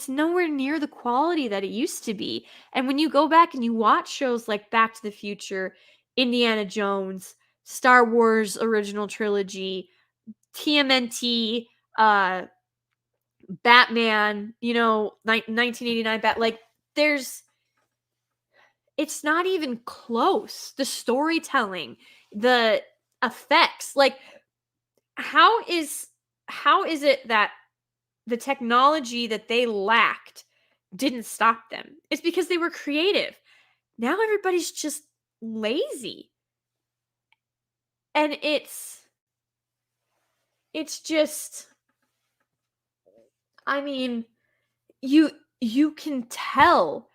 nowhere near the quality that it used to be. And when you go back and you watch shows like Back to the Future, Indiana Jones, Star Wars original trilogy, TMNT, Batman, 1989 like it's not even close. The storytelling, the effects, like how is it that the technology that they lacked didn't stop them? It's because they were creative. Now everybody's just lazy. And it's just, I mean, you can tell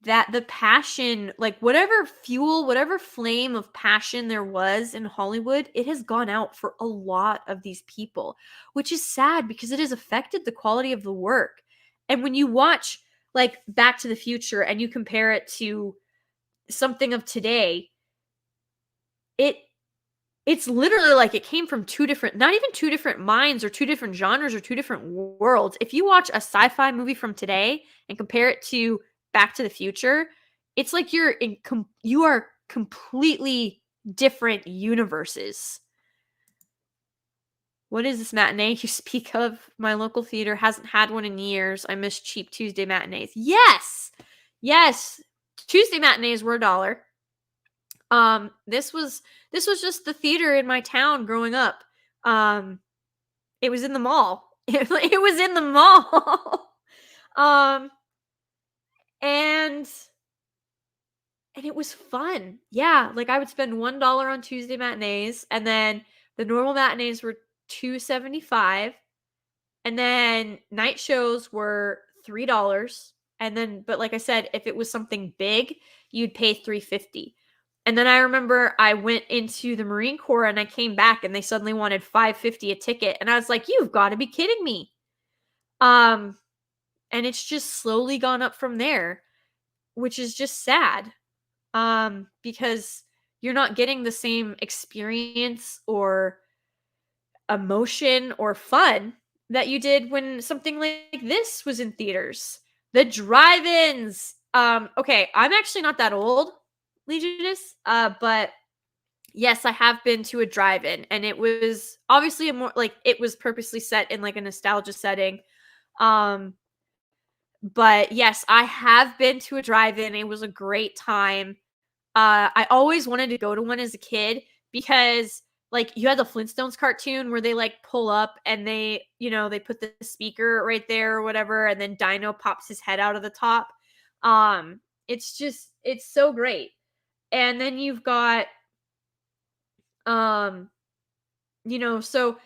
that the passion, like whatever fuel, whatever flame of passion there was in Hollywood, it has gone out for a lot of these people, which is sad because it has affected the quality of the work. And when you watch like Back to the Future and you compare it to something of today, it's literally like it came from not even two different minds or two different genres or two different worlds. If you watch a sci-fi movie from today and compare it to Back to the Future, it's like you are completely different universes. What is this matinee you speak of? My local theater hasn't had one in years. I miss cheap Tuesday matinees. Yes. Tuesday matinees were $1. This was just the theater in my town growing up. It was in the mall. It was in the mall. And it was fun. Yeah, like I would spend $1 on Tuesday matinees, and then the normal matinees were $2.75, and then night shows were $3. And then, but like I said, if it was something big, you'd pay $3.50. And then I remember I went into the Marine Corps and I came back and they suddenly wanted $5.50 a ticket. And I was like, you've got to be kidding me. And it's just slowly gone up from there, which is just sad. Because you're not getting the same experience or emotion or fun that you did when something like this was in theaters. The drive-ins. Okay, I'm actually not that old, Legionist, but Yes, I have been to a drive-in, and it was obviously a more like, it was purposely set in, like, a nostalgia setting. Um, but yes, I have been to a drive-in. It was a great time. I always wanted to go to one as a kid because, like, you had the Flintstones cartoon where they, like, pull up and they put the speaker right there or whatever, and then Dino pops his head out of the top. It's so great. And then you've got, um, so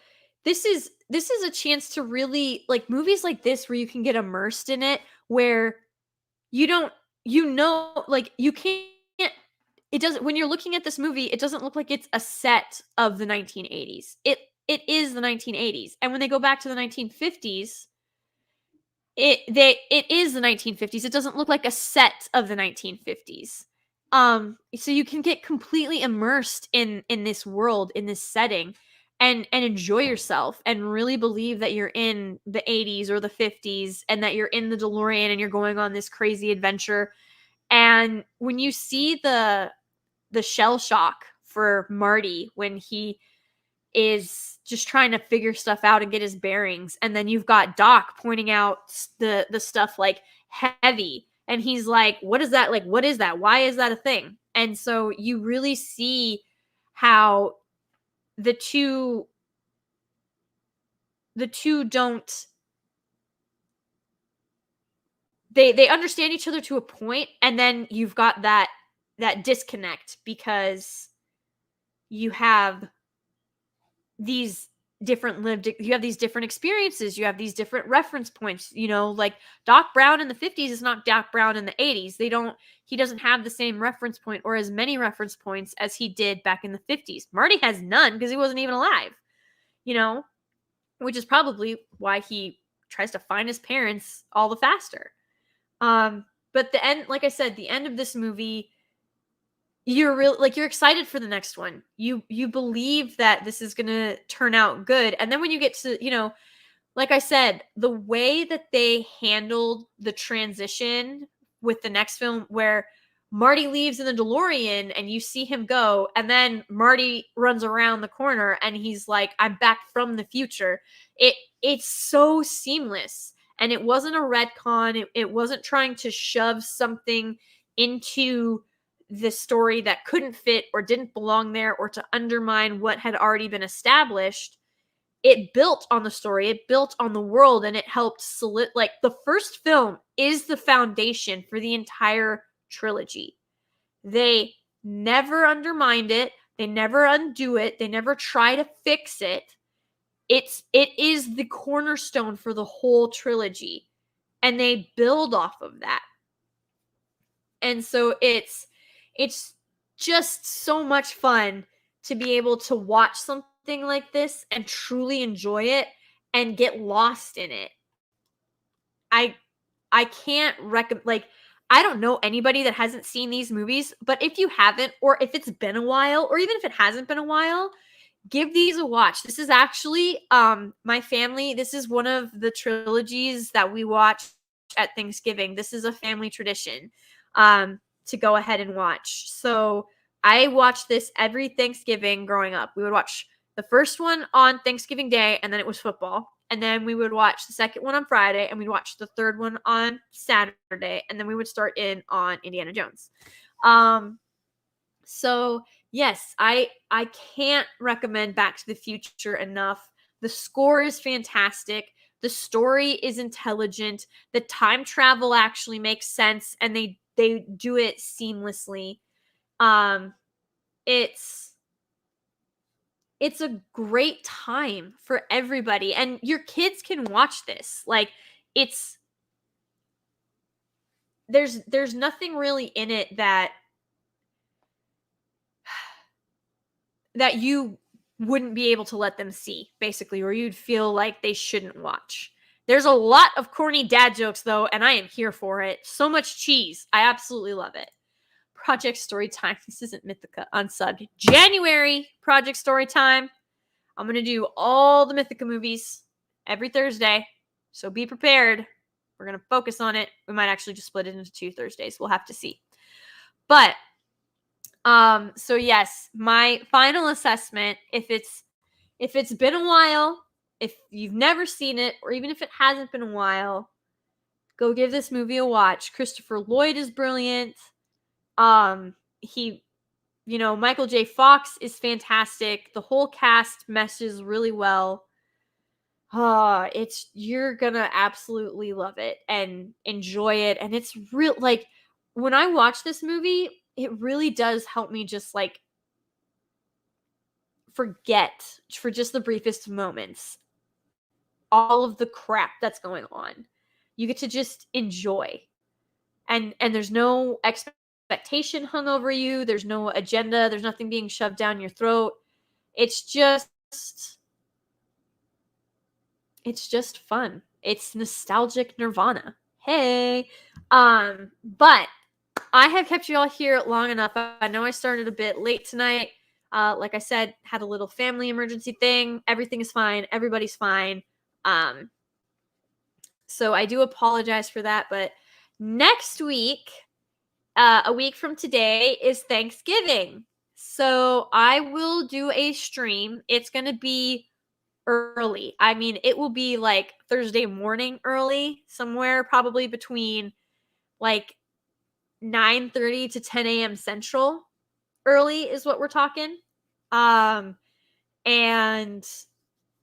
this is a chance to really like movies like this where you can get immersed in it, where you don't like, you can't it doesn't when you're looking at this movie, it doesn't look like it's a set of the 1980s. It is the 1980s. And when they go back to the 1950s, it is the 1950s. It doesn't look like a set of the 1950s. So you can get completely immersed in this world, in this setting, and enjoy yourself and really believe that you're in the 80s or the 50s and that you're in the DeLorean and you're going on this crazy adventure. And when you see the shell shock for Marty when he is just trying to figure stuff out and get his bearings, and then you've got Doc pointing out the stuff like heavy, and he's like, what is that, like, what is that, why is that a thing? And so you really see how the two don't they understand each other to a point, and then you've got that disconnect because you have these you have these different experiences, you have these different reference points, like Doc Brown in the 50s is not Doc Brown in the 80s. He doesn't have the same reference point or as many reference points as he did back in the 50s. Marty has none because he wasn't even alive, you know, which is probably why he tries to find his parents all the faster. But the end, like I said, the end of this movie, you're excited for the next one. You believe that this is gonna turn out good. And then when you get to, like I said, the way that they handled the transition with the next film where Marty leaves in the DeLorean and you see him go, and then Marty runs around the corner and he's like, I'm back from the future. It's so seamless. And it wasn't a retcon. It wasn't trying to shove something into the story that couldn't fit or didn't belong there or to undermine what had already been established. It built on the story, it built on the world, and it helped like the first film is the foundation for the entire trilogy. They never undermined it, they never undo it, they never try to fix it. It is the cornerstone for the whole trilogy, and they build off of that. And so it's just so much fun to be able to watch something like this and truly enjoy it and get lost in it. I can't recommend, like, I don't know anybody that hasn't seen these movies, but if you haven't, or if it's been a while, or even if it hasn't been a while, give these a watch. This is actually my family, this is one of the trilogies that we watch at Thanksgiving. This is a family tradition to go ahead and watch. So I watched this every Thanksgiving growing up. We would watch the first one on Thanksgiving Day, and then it was football. And then we would watch the second one on Friday, and we'd watch the third one on Saturday, and then we would start in on Indiana Jones. So yes, I can't recommend Back to the Future enough. The score is fantastic. The story is intelligent. The time travel actually makes sense, and they do it seamlessly. It's a great time for everybody, and your kids can watch this. Like, there's nothing really in it that you wouldn't be able to let them see, basically, or you'd feel like they shouldn't watch. There's a lot of corny dad jokes, though, and I am here for it. So much cheese. I absolutely love it. Project Storytime. This isn't Mythica Unsubbed. January Project Storytime. I'm going to do all the Mythica movies every Thursday, so be prepared. We're going to focus on it. We might actually just split it into 2 Thursdays. We'll have to see. But So yes, my final assessment, if it's been a while, if you've never seen it, or even if it hasn't been a while, go give this movie a watch. Christopher Lloyd is brilliant. He, Michael J. Fox is fantastic. The whole cast meshes really well. You're gonna absolutely love it and enjoy it. And it's real, like, when I watch this movie, it really does help me just like forget for just the briefest moments all of the crap that's going on. You get to just enjoy. And there's no expectation hung over you. There's no agenda. There's nothing being shoved down your throat. It's just fun. It's nostalgic Nirvana. Hey. But I have kept you all here long enough. I know I started a bit late tonight. Like I said, had a little family emergency thing. Everything is fine. Everybody's fine. So I do apologize for that. But next week, a week from today, is Thanksgiving. So I will do a stream. It's going to be early. I mean, it will be like Thursday morning early, somewhere probably between like 9:30 to 10 a.m. Central. Early is what we're talking. And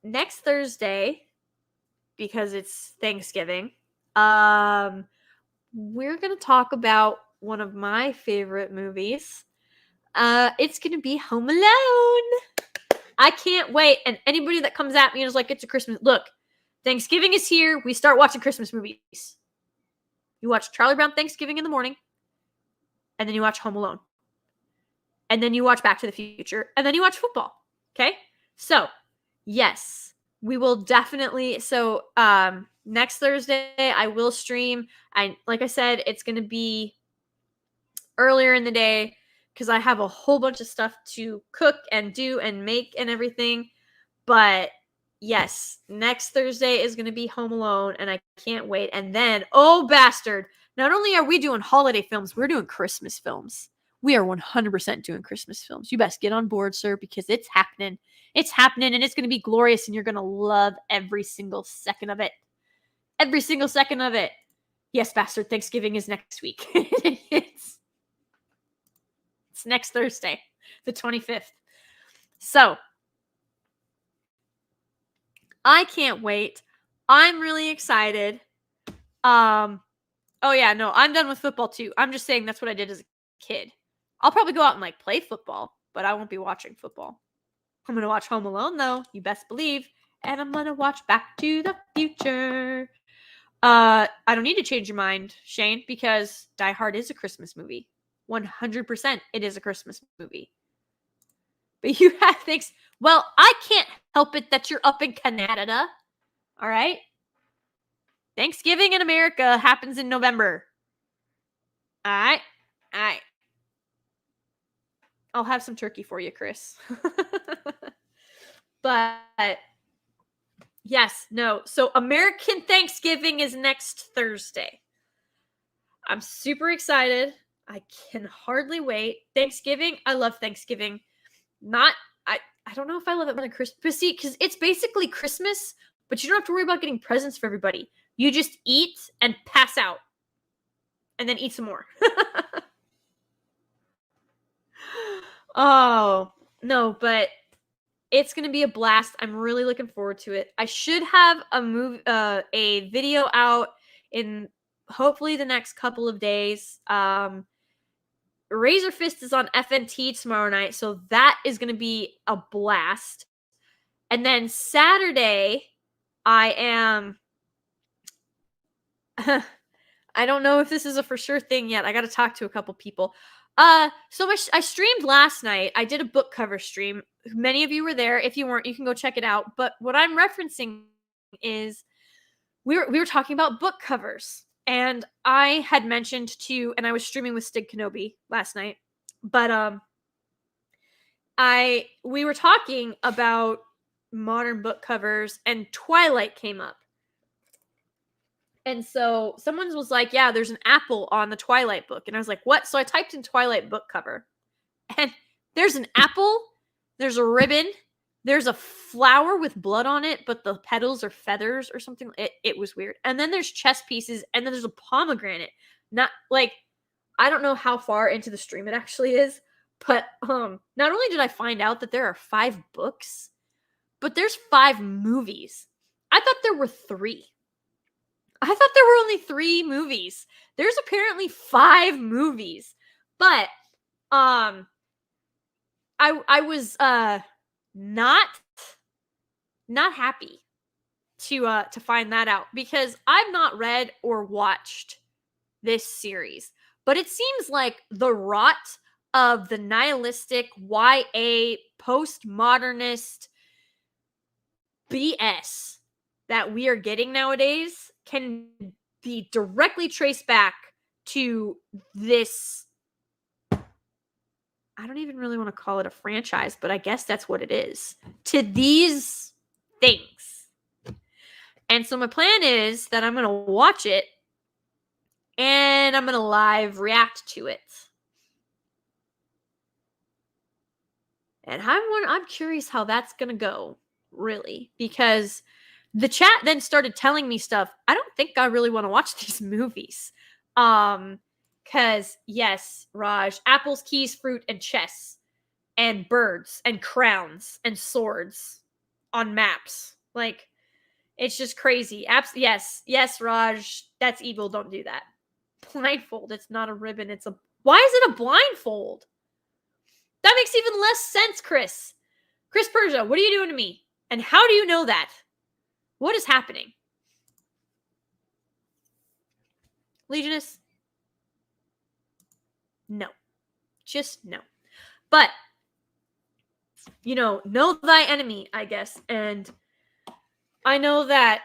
next Thursday, because it's Thanksgiving, we're gonna talk about one of my favorite movies. It's gonna be Home Alone. I can't wait. And anybody that comes at me and is like, it's a Christmas, look, Thanksgiving is here. We start watching Christmas movies. You watch Charlie Brown Thanksgiving in the morning, and then you watch Home Alone. And then you watch Back to the Future, and then you watch football. Okay? So, yes, we will definitely. So, next Thursday, I will stream. Like I said, it's going to be earlier in the day because I have a whole bunch of stuff to cook and do and make and everything. But yes, next Thursday is going to be Home Alone, and I can't wait. And then, oh bastard, not only are we doing holiday films, we're doing Christmas films. We are 100% doing Christmas films. You best get on board, sir, because it's happening. It's happening, and it's going to be glorious, and you're going to love every single second of it. Every single second of it. Yes, bastard, Thanksgiving is next week. It's next Thursday, the 25th. So, I can't wait. I'm really excited. Oh yeah, no, I'm done with football too. I'm just saying that's what I did as a kid. I'll probably go out and like play football, but I won't be watching football. I'm gonna watch Home Alone though, you best believe. And I'm gonna watch Back to the Future. I don't need to change your mind, Shane, because Die Hard is a Christmas movie. 100% it is a Christmas movie. But you have things. Well, I can't help it that you're up in Canada. All right? Thanksgiving in America happens in November. All right? All right. I'll have some turkey for you, Chris. But yes, no. So American Thanksgiving is next Thursday. I'm super excited. I can hardly wait. Thanksgiving, I love Thanksgiving. I don't know if I love it more than Christmas. See, because it's basically Christmas, but you don't have to worry about getting presents for everybody. You just eat and pass out. And then eat some more. Oh, no, but it's going to be a blast. I'm really looking forward to it. I should have a video out in hopefully the next couple of days. Razor Fist is on FNT tomorrow night, so that is going to be a blast. And then Saturday, I am... I don't know if this is a for sure thing yet. I got to talk to a couple people. So I streamed last night. I did a book cover stream. Many of you were there. If you weren't, you can go check it out. But what I'm referencing is we were talking about book covers. And I had mentioned to, and I was streaming with Stig Kenobi last night. But we were talking about modern book covers, and Twilight came up. And so someone was like, yeah, there's an apple on the Twilight book. And I was like, what? So I typed in Twilight book cover. And there's an apple, there's a ribbon, there's a flower with blood on it, but the petals are feathers or something. It was weird. And then there's chess pieces, and then there's a pomegranate. Not like, I don't know how far into the stream it actually is, but not only did I find out that there are 5 books, but there's 5 movies. I thought there were 3. I thought there were only 3 movies. There's apparently 5 movies. But I was not happy to find that out, because I've not read or watched this series. But it seems like the rot of the nihilistic YA postmodernist BS that we are getting nowadays can be directly traced back to this. I don't even really want to call it a franchise, but I guess that's what it is. To these things. And so my plan is that I'm going to watch it and I'm going to live react to it. And I'm curious how that's going to go, really, because the chat then started telling me stuff. I don't think I really want to watch these movies. Because, yes, Raj, apples, keys, fruit, and chess, and birds, and crowns, and swords on maps. Like, it's just crazy. Yes, Raj, that's evil. Don't do that. Blindfold. It's not a ribbon. Why is it a blindfold? That makes even less sense, Chris. Chris Persia, what are you doing to me? And how do you know that? What is happening? Legionist? No. Just no. But, know thy enemy, I guess. And I know that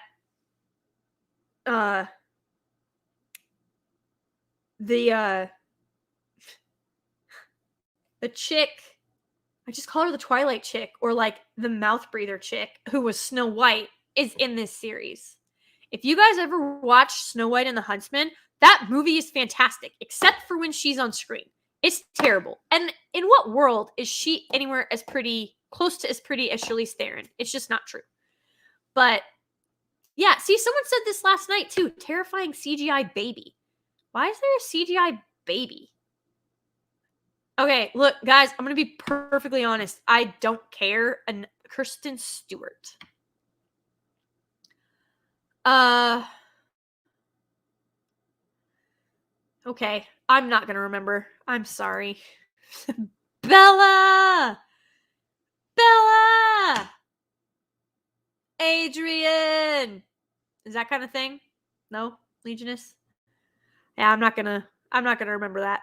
the chick, I just call her the Twilight chick, or like the mouth breather chick who was Snow White, is in this series. If you guys ever watched Snow White and the Huntsman, that movie is fantastic, except for when she's on screen. It's terrible. And in what world is she anywhere as pretty, close to as pretty as Charlize Theron? It's just not true. But yeah, see, someone said this last night too. Terrifying CGI baby. Why is there a CGI baby? Okay, look, guys, I'm going to be perfectly honest. I don't care. And Kristen Stewart. Okay, I'm not going to remember. I'm sorry. Bella! Adrian! Is that kind of thing? No? Legionist? Yeah, I'm not gonna remember that.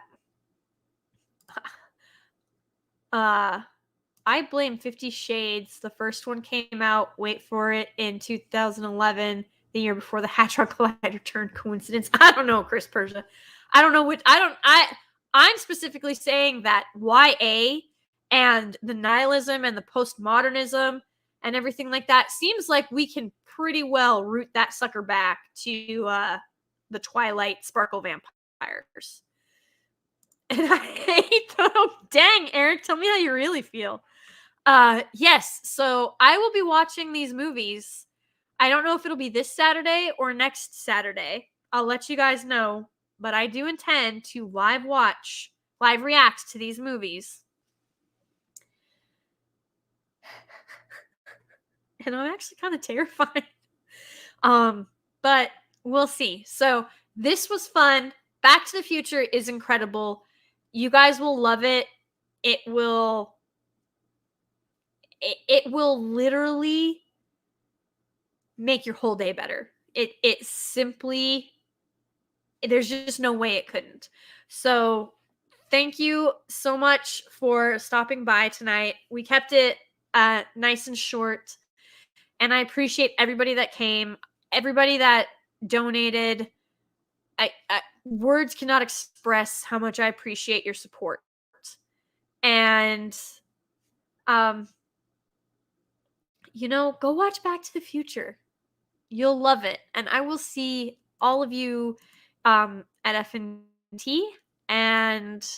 I blame 50 Shades. The first one came out, wait for it, in 2011, the year before the Hadron Collider turned. Coincidence? I don't know, Chris Persia. I don't know I'm specifically saying that YA and the nihilism and the postmodernism and everything like that seems like we can pretty well root that sucker back to the Twilight Sparkle vampires. And I hate them. Dang, Eric, tell me how you really feel. Yes, so I will be watching these movies. I don't know if it'll be this Saturday or next Saturday. I'll let you guys know. But I do intend to live react to these movies. And I'm actually kind of terrified. But we'll see. So this was fun. Back to the Future is incredible. You guys will love it. It will literally make your whole day better. It simply, there's just no way it couldn't. So thank you so much for stopping by tonight. We kept it nice and short. And I appreciate everybody that came, everybody that donated. I words cannot express how much I appreciate your support. And go watch Back to the Future. You'll love it. And I will see all of you at FNT, and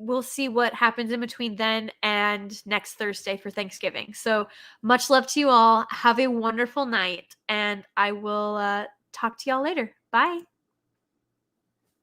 we'll see what happens in between then and next Thursday for Thanksgiving. So much love to you all. Have a wonderful night, and I will talk to y'all later. Bye.